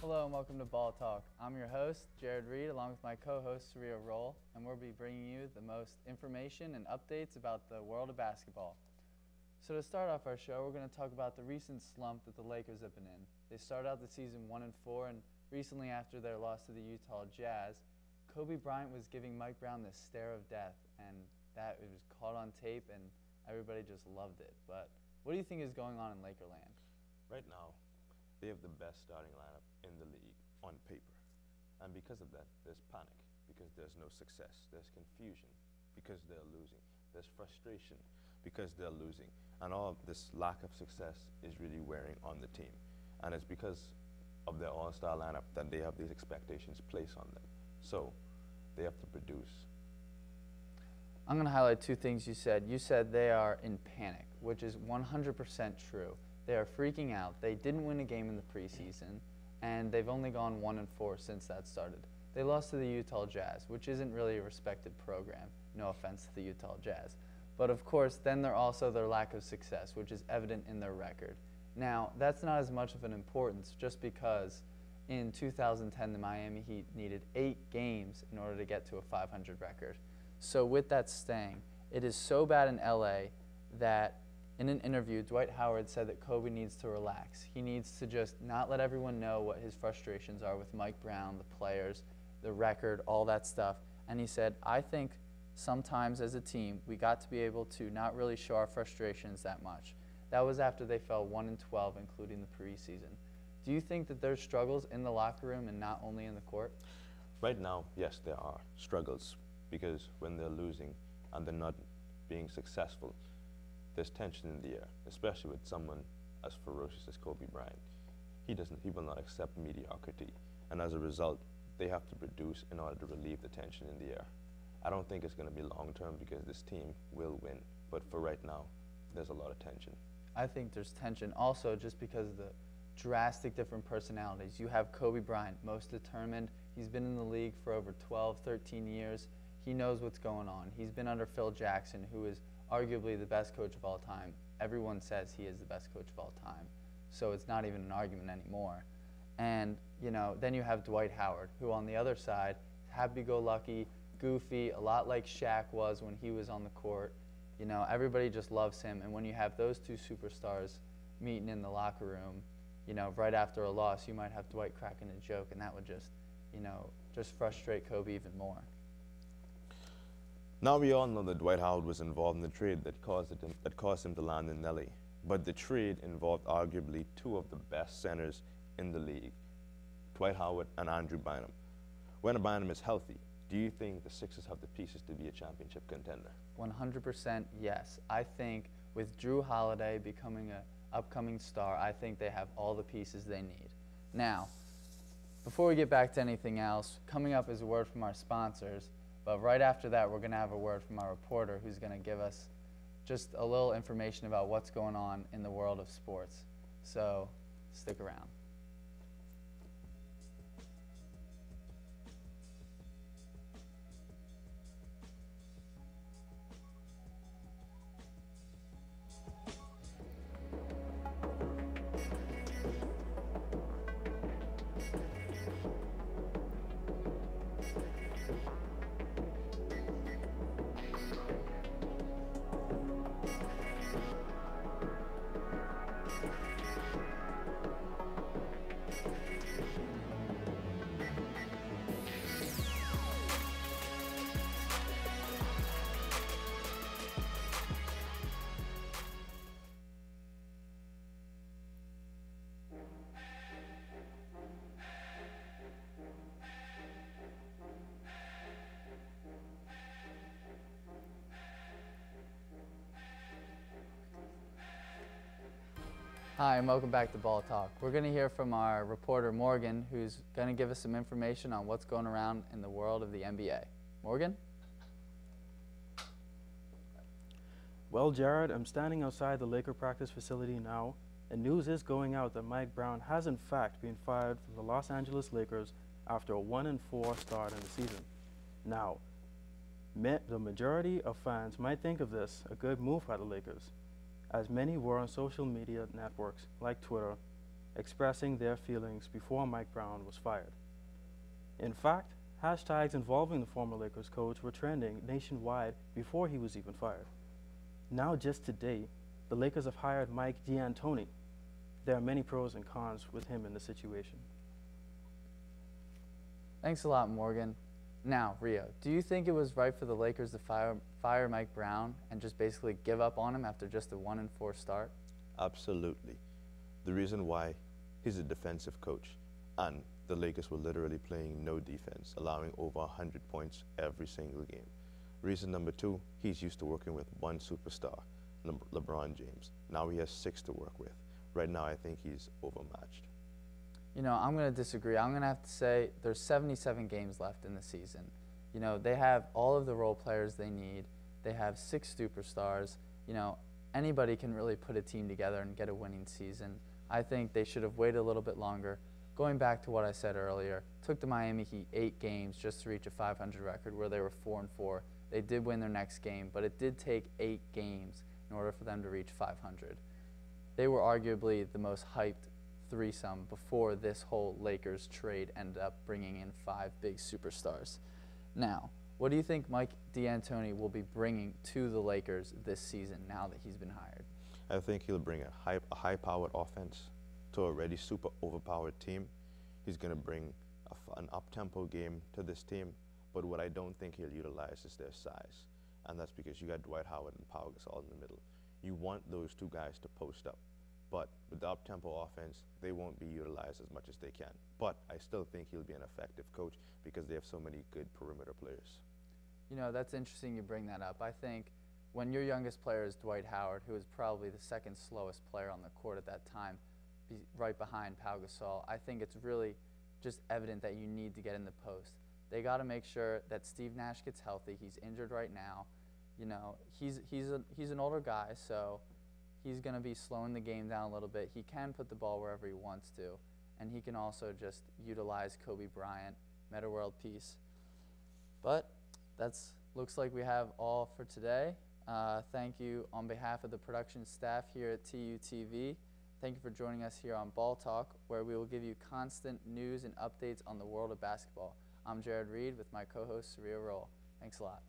Hello and welcome to Ball Talk. I'm your host, Jared Reed, along with my co-host, Surya Roll, and we'll be bringing you the most information and updates about the world of basketball. So to start off our show, we're going to talk about the recent slump that the Lakers have been in. They started out the season 1-4, and recently after their loss to the Utah Jazz, Kobe Bryant was giving Mike Brown this stare of death, and that it was caught on tape, and everybody just loved it. But what do you think is going on in Lakerland? Right now, they have the best starting lineup in the league on paper. And because of that, there's panic, because there's no success. There's confusion, because they're losing. There's frustration, because they're losing. And all of this lack of success is really wearing on the team. And it's because of their all-star lineup that they have these expectations placed on them. So they have to produce. I'm going to highlight two things you said. You said they are in panic, which is 100% true. They are freaking out. They didn't win a game in the preseason, and they've only gone 1-4 since that started. They lost to the Utah Jazz, which isn't really a respected program. No offense to the Utah Jazz. But of course, then they're also their lack of success, which is evident in their record. Now, that's not as much of an importance just because in 2010, the Miami Heat needed 8 games in order to get to a 500 record. So with that staying, it is so bad in LA that in an interview, Dwight Howard said that Kobe needs to relax. He needs to just not let everyone know what his frustrations are with Mike Brown, the players, the record, all that stuff. And he said, I think sometimes as a team, we got to be able to not really show our frustrations that much. That was after they fell 1-12, including the preseason. Do you think that there's struggles in the locker room and not only in the court? Right now, yes, there are struggles, because when they're losing and they're not being successful, there's tension in the air, especially with someone as ferocious as Kobe Bryant. He will not accept mediocrity, and as a result, they have to produce in order to relieve the tension in the air. I don't think it's going to be long-term because this team will win, but for right now, there's a lot of tension. I think there's tension also just because of the drastic different personalities. You have Kobe Bryant, most determined. He's been in the league for over 12, 13 years. He knows what's going on. He's been under Phil Jackson, who is arguably the best coach of all time. Everyone says he is the best coach of all time. So it's not even an argument anymore. And, then you have Dwight Howard, who on the other side, happy-go-lucky, goofy, a lot like Shaq was when he was on the court. Everybody just loves him. And when you have those two superstars meeting in the locker room, right after a loss, you might have Dwight cracking a joke, and that would just, just frustrate Kobe even more. Now we all know that Dwight Howard was involved in the trade that caused him to land in Nelly. But the trade involved arguably two of the best centers in the league, Dwight Howard and Andrew Bynum. When Bynum is healthy, do you think the Sixers have the pieces to be a championship contender? 100% yes. I think with Drew Holiday becoming an upcoming star, I think they have all the pieces they need. Now, before we get back to anything else, coming up is a word from our sponsors. But right after that, we're going to have a word from our reporter who's going to give us just a little information about what's going on in the world of sports. So stick around. Hi, and welcome back to Ball Talk. We're going to hear from our reporter, Morgan, who's going to give us some information on what's going around in the world of the NBA. Morgan? Well, Jared, I'm standing outside the Laker practice facility now, and news is going out that Mike Brown has in fact been fired from the Los Angeles Lakers after a 1-4 start in the season. Now, the majority of fans might think of this a good move by the Lakers, as many were on social media networks like Twitter expressing their feelings before Mike Brown was fired. In fact, hashtags involving the former Lakers coach were trending nationwide before he was even fired. Now, just today, the Lakers have hired Mike D'Antoni. There are many pros and cons with him in the situation. Thanks a lot, Morgan. Now, Rio, do you think it was right for the Lakers to fire Mike Brown and just basically give up on him after just a 1-4 start? Absolutely. The reason why, he's a defensive coach, and the Lakers were literally playing no defense, allowing over 100 points every single game. Reason number two, he's used to working with one superstar, LeBron James. Now he has 6 to work with. Right now, I think he's overmatched. You know, I'm going to disagree. I'm going to have to say there's 77 games left in the season. You know, they have all of the role players they need. They have 6 superstars. You know, anybody can really put a team together and get a winning season. I think they should have waited a little bit longer. Going back to what I said earlier, took the Miami Heat 8 games just to reach a 500 record where they were 4-4. They did win their next game, but it did take 8 games in order for them to reach 500. They were arguably the most hyped threesome before this whole Lakers trade ended up bringing in 5 big superstars. Now, what do you think Mike D'Antoni will be bringing to the Lakers this season now that he's been hired? I think he'll bring a high-powered offense to a already super overpowered team. He's going to bring an up-tempo game to this team, but what I don't think he'll utilize is their size, and that's because you got Dwight Howard and Pau Gasol in the middle. You want those 2 guys to post up, but with the up-tempo offense, they won't be utilized as much as they can. But I still think he'll be an effective coach because they have so many good perimeter players. You know, that's interesting you bring that up. I think when your youngest player is Dwight Howard, who is probably the 2nd slowest player on the court at that time, right behind Pau Gasol, I think it's really just evident that you need to get in the post. They got to make sure that Steve Nash gets healthy. He's injured right now. You know, he's an older guy, so he's going to be slowing the game down a little bit. He can put the ball wherever he wants to, and he can also just utilize Kobe Bryant, Meta World Peace. But that's looks like we have all for today. Thank you on behalf of the production staff here at TUTV. Thank you for joining us here on Ball Talk, where we will give you constant news and updates on the world of basketball. I'm Jared Reed with my co-host, Saria Roll. Thanks a lot.